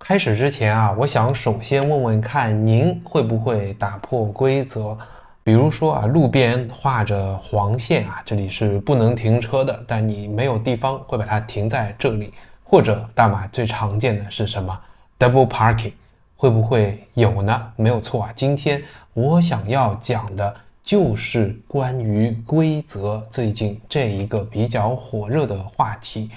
开始之前啊，我想首先问问看，您会不会打破规则？比如说啊，路边画着黄线啊，这里是不能停车的，但你没有地方会把它停在这里。或者大马最常见的是什么 ？double parking， 会不会有呢？没有错啊，今天我想要讲的就是关于规则最近这一个比较火热的话题。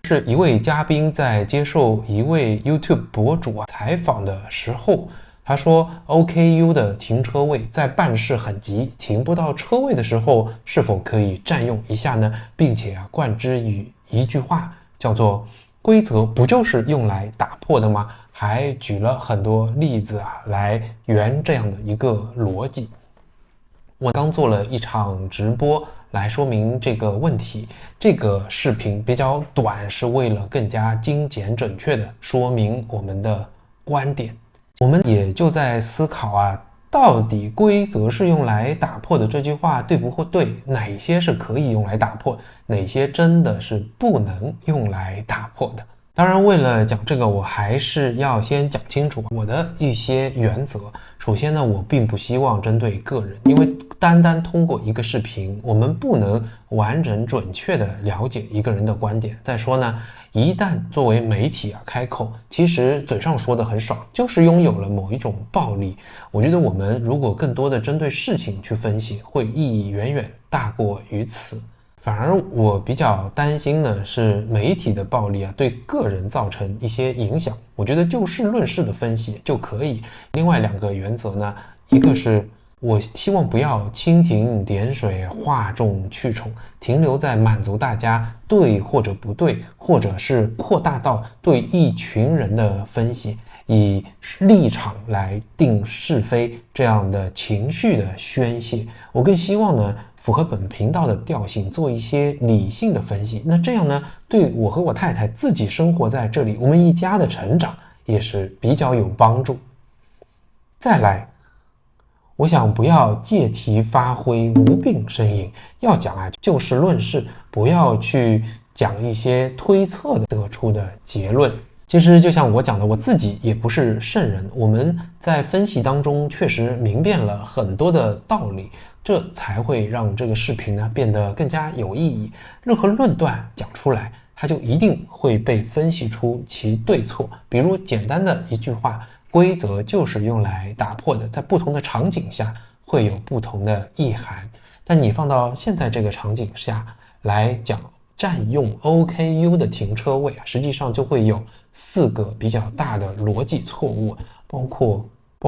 是一位嘉宾在接受一位 YouTube 博主采访的时候，他说 OKU 的停车位在办事很急，停不到车位的时候，是否可以占用一下呢？并且冠之于一句话，叫做规则不就是用来打破的吗？还举了很多例子来圆这样的一个逻辑。我刚做了一场直播来说明这个问题，这个视频比较短，是为了更加精简准确的说明我们的观点。我们也就在思考到底规则是用来打破的这句话对不对？哪些是可以用来打破，哪些真的是不能用来打破的？当然，为了讲这个，我还是要先讲清楚我的一些原则。首先呢，我并不希望针对个人，因为单单通过一个视频，我们不能完整准确的了解一个人的观点。再说呢，一旦作为媒体开口，其实嘴上说的很爽，就是拥有了某一种暴力。我觉得我们如果更多的针对事情去分析，会意义远远大过于此。反而我比较担心的是媒体的暴力对个人造成一些影响。我觉得就事论事的分析就可以。另外两个原则呢，一个是我希望不要蜻蜓点水、哗众取宠，停留在满足大家对或者不对，或者是扩大到对一群人的分析，以立场来定是非这样的情绪的宣泄。我更希望呢，符合本频道的调性，做一些理性的分析。那这样呢，对我和我太太自己生活在这里，我们一家的成长也是比较有帮助。再来，我想不要借题发挥，无病呻吟。要讲就事论事，不要去讲一些推测得出的结论。其实就像我讲的，我自己也不是圣人，我们在分析当中确实明辨了很多的道理，这才会让这个视频呢变得更加有意义。任何论断讲出来，它就一定会被分析出其对错。比如简单的一句话，规则就是用来打破的，在不同的场景下会有不同的意涵。但你放到现在这个场景下来讲，占用 OKU 的停车位实际上就会有4个比较大的逻辑错误，包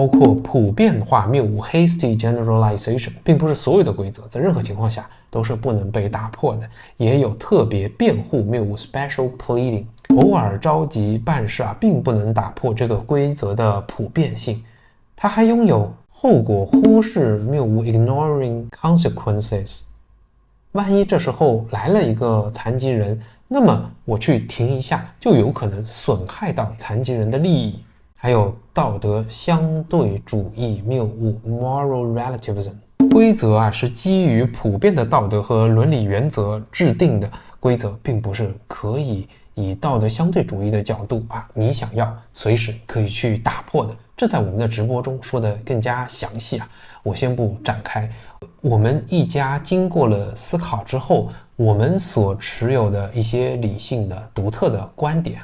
括普遍化谬误 hasty generalization， 并不是所有的规则在任何情况下都是不能被打破的，也有特别辩护谬误 special pleading， 偶尔着急办事并不能打破这个规则的普遍性。它还拥有后果忽视谬误 ignoring consequences，万一这时候来了一个残疾人，那么我去停一下就有可能损害到残疾人的利益。还有道德相对主义谬误 moral relativism， 规则是基于普遍的道德和伦理原则制定的，规则并不是可以以道德相对主义的角度你想要随时可以去打破的。这在我们的直播中说的更加详细我先不展开。我们一家经过了思考之后，我们所持有的一些理性的独特的观点，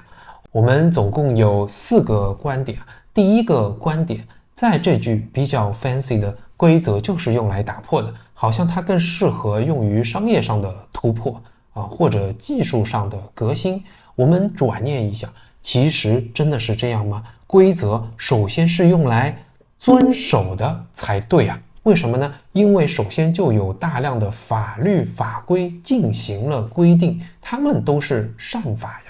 我们总共有4个观点。第一个观点，在这句比较 fancy 的规则就是用来打破的，好像它更适合用于商业上的突破或者技术上的革新。我们转念一想，其实真的是这样吗？规则首先是用来遵守的才对为什么呢？因为首先就有大量的法律法规进行了规定，他们都是善法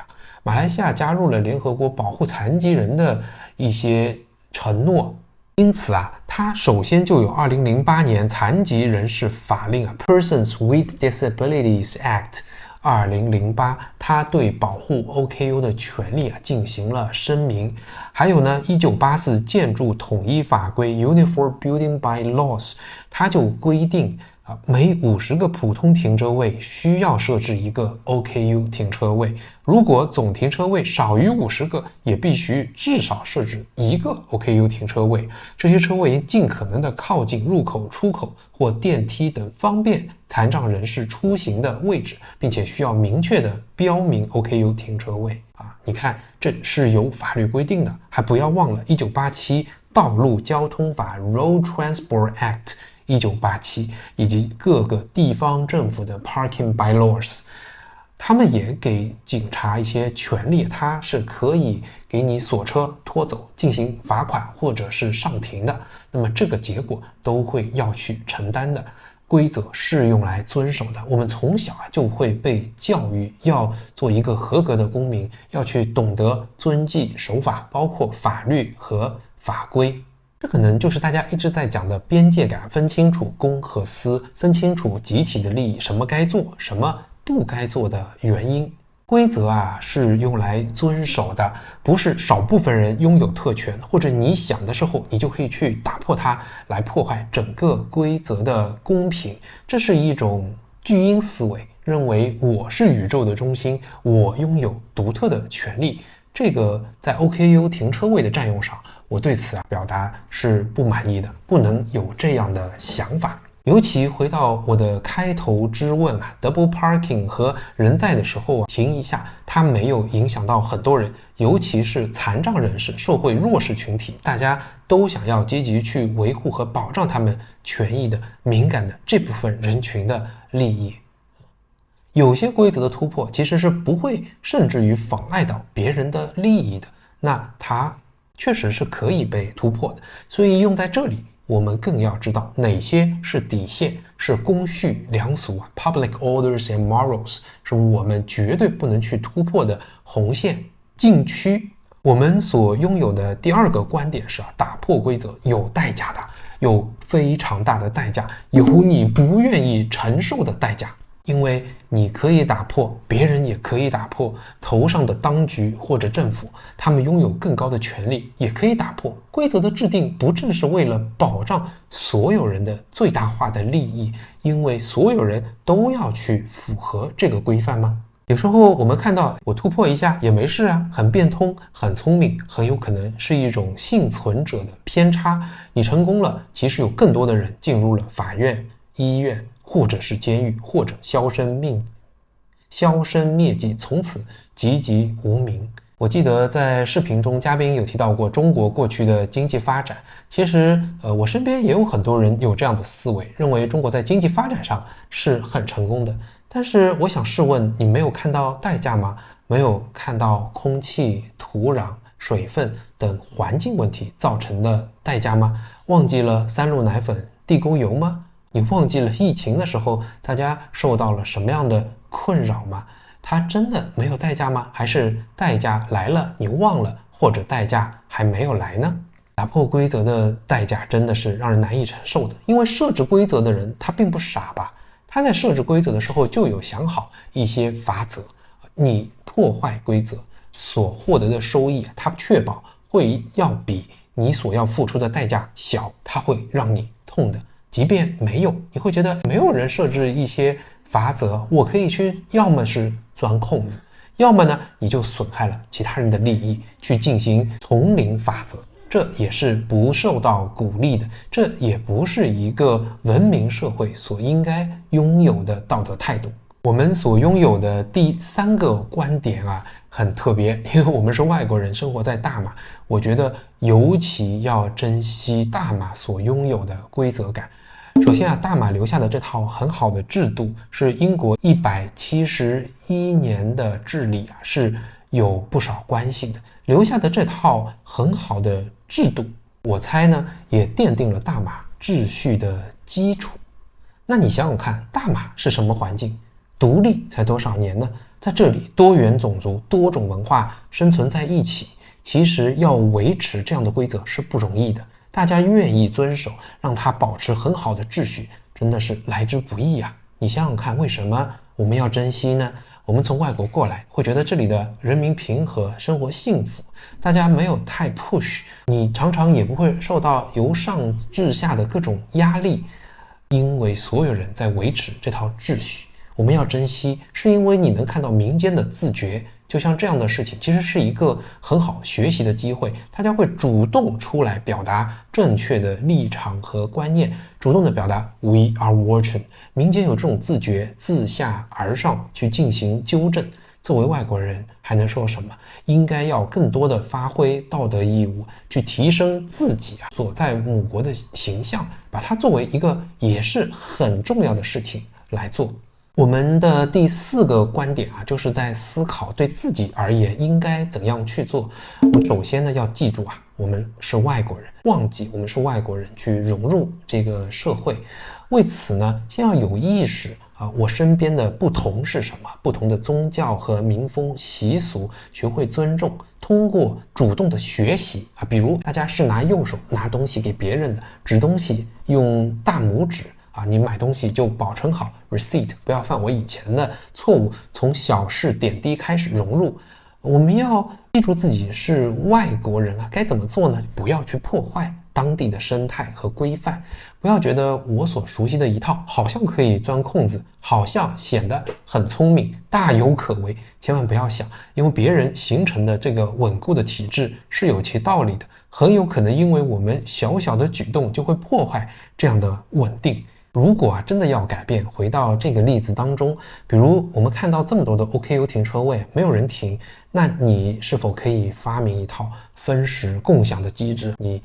马来西亚加入了联合国保护残疾人的一些承诺，因此它首先就有2008年残疾人士法令Persons with Disabilities Act 2008，它对保护 OKU 的权利进行了声明。还有呢，1984建筑统一法规 Uniform Building by Laws， 它就规定每50个普通停车位需要设置一个 OKU 停车位，如果总停车位少于50个，也必须至少设置一个 OKU 停车位。这些车位应尽可能的靠近入口、出口或电梯等方便残障人士出行的位置，并且需要明确的标明 OKU 停车位。你看，这是有法律规定的，还不要忘了1987道路交通法 Road Transport Act 1987以及各个地方政府的 Parking Bylaws， 他们也给警察一些权利，他是可以给你锁车、拖走、进行罚款或者是上庭的，那么这个结果都会要去承担的。规则是用来遵守的，我们从小就会被教育要做一个合格的公民，要去懂得遵纪守法，包括法律和法规。这可能就是大家一直在讲的边界感，分清楚公和私，分清楚集体的利益，什么该做，什么不该做的原因。规则是用来遵守的，不是少部分人拥有特权，或者你想的时候你就可以去打破它，来破坏整个规则的公平。这是一种巨婴思维，认为我是宇宙的中心，我拥有独特的权利。这个在 OKU 停车位的占用上，我对此表达是不满意的，不能有这样的想法。尤其回到我的开头之问double parking 和人在的时候停一下，它没有影响到很多人，尤其是残障人士、社会弱势群体，大家都想要积极去维护和保障他们权益的敏感的这部分人群的利益。有些规则的突破其实是不会甚至于妨碍到别人的利益的，那它确实是可以被突破的，所以用在这里我们更要知道哪些是底线，是公序良俗public orders and morals， 是我们绝对不能去突破的红线禁区。我们所拥有的第二个观点是打破规则有代价的，有非常大的代价，有你不愿意承受的代价。因为你可以打破，别人也可以打破，头上的当局或者政府，他们拥有更高的权力，也可以打破。规则的制定不正是为了保障所有人的最大化的利益，因为所有人都要去符合这个规范吗？有时候我们看到我突破一下也没事很变通，很聪明，很有可能是一种幸存者的偏差。你成功了，其实有更多的人进入了法院、医院，或者是监狱，或者销声灭迹，从此籍籍无名。我记得在视频中嘉宾有提到过中国过去的经济发展，其实我身边也有很多人有这样的思维，认为中国在经济发展上是很成功的。但是我想试问，你没有看到代价吗？没有看到空气、土壤、水分等环境问题造成的代价吗？忘记了三鹿奶粉、地沟油吗？你忘记了疫情的时候大家受到了什么样的困扰吗？它真的没有代价吗？还是代价来了你忘了，或者代价还没有来呢？打破规则的代价真的是让人难以承受的，因为设置规则的人他并不傻吧，他在设置规则的时候就有想好一些法则，你破坏规则所获得的收益，他确保会要比你所要付出的代价小，他会让你痛的。即便没有，你会觉得没有人设置一些法则，我可以去要么是钻空子，要么呢你就损害了其他人的利益，去进行丛林法则，这也是不受到鼓励的，这也不是一个文明社会所应该拥有的道德态度。我们所拥有的第三个观点很特别，因为我们是外国人，生活在大马，我觉得尤其要珍惜大马所拥有的规则感。首先大马留下的这套很好的制度，是英国171年的治理是有不少关系的。留下的这套很好的制度，我猜呢也奠定了大马秩序的基础。那你想想看，大马是什么环境？独立才多少年呢？在这里多元种族、多种文化生存在一起，其实要维持这样的规则是不容易的。大家愿意遵守，让它保持很好的秩序，真的是来之不易你想想看，为什么我们要珍惜呢？我们从外国过来，会觉得这里的人民平和，生活幸福，大家没有太 push， 你常常也不会受到由上至下的各种压力。因为所有人在维持这套秩序。我们要珍惜，是因为你能看到民间的自觉。就像这样的事情，其实是一个很好学习的机会，大家会主动出来表达正确的立场和观念，主动的表达 We are watching。 民间有这种自觉，自下而上去进行纠正。作为外国人还能说什么？应该要更多的发挥道德义务，去提升自己所在母国的形象，把它作为一个也是很重要的事情来做。我们的第4个观点就是在思考对自己而言应该怎样去做。我们首先呢要记住我们是外国人，忘记我们是外国人，去融入这个社会。为此呢，先要有意识我身边的不同是什么，不同的宗教和民风习俗，学会尊重，通过主动的学习比如大家是拿右手拿东西给别人的，指东西用大拇指你买东西就保存好 receipt， 不要犯我以前的错误，从小事点滴开始融入。我们要记住自己是外国人该怎么做呢？不要去破坏当地的生态和规范，不要觉得我所熟悉的一套好像可以钻空子，好像显得很聪明，大有可为。千万不要想，因为别人形成的这个稳固的体制是有其道理的，很有可能因为我们小小的举动就会破坏这样的稳定。如果真的要改变，回到这个例子当中，比如我们看到这么多的 OKU 停车位没有人停，那你是否可以发明一套分时共享的机制？你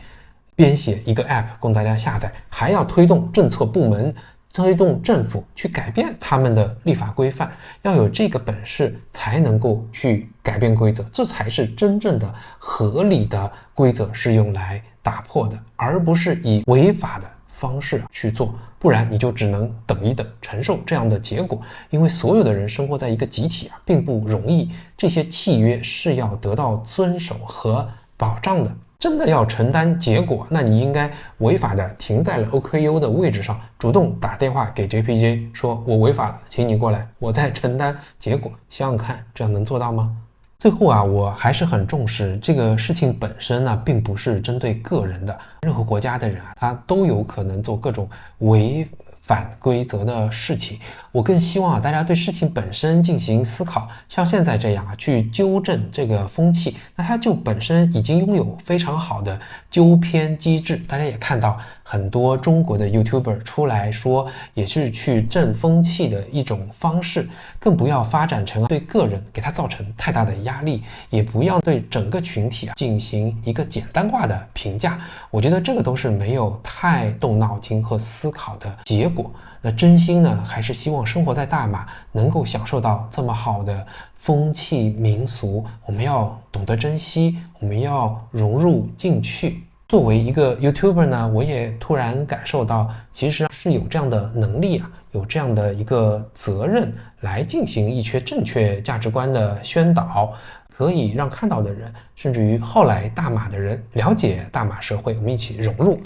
编写一个 App 供大家下载，还要推动政策部门，推动政府去改变他们的立法规范，要有这个本事才能够去改变规则，这才是真正的合理的规则是用来打破的，而不是以违法的方式去做，不然你就只能等一等，承受这样的结果。因为所有的人生活在一个集体并不容易，这些契约是要得到遵守和保障的。真的要承担结果，那你应该违法的停在了 OKU 的位置上，主动打电话给 JPJ 说我违法了，请你过来，我再承担结果。想想看，这样能做到吗？最后我还是很重视这个事情本身并不是针对个人的，任何国家的人他都有可能做各种违反规则的事情。我更希望大家对事情本身进行思考，像现在这样去纠正这个风气，那它就本身已经拥有非常好的纠偏机制。大家也看到很多中国的 YouTuber 出来说，也是去正风气的一种方式，更不要发展成对个人给他造成太大的压力，也不要对整个群体进行一个简单化的评价。我觉得这个都是没有太动脑筋和思考的结果。那真心呢，还是希望生活在大马能够享受到这么好的风气民俗，我们要懂得珍惜，我们要融入进去。作为一个 YouTuber 呢，我也突然感受到，其实是有这样的能力有这样的一个责任来进行一些正确价值观的宣导，可以让看到的人，甚至于后来大马的人了解大马社会，我们一起融入。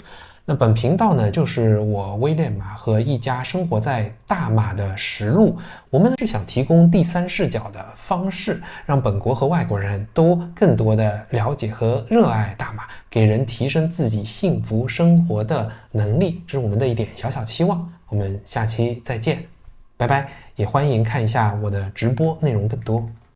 那本频道呢，就是我威廉和一家生活在大马的实录，我们是想提供第三视角的方式，让本国和外国人都更多的了解和热爱大马，给人提升自己幸福生活的能力，这是我们的一点小小期望。我们下期再见，拜拜！也欢迎看一下我的直播内容更多。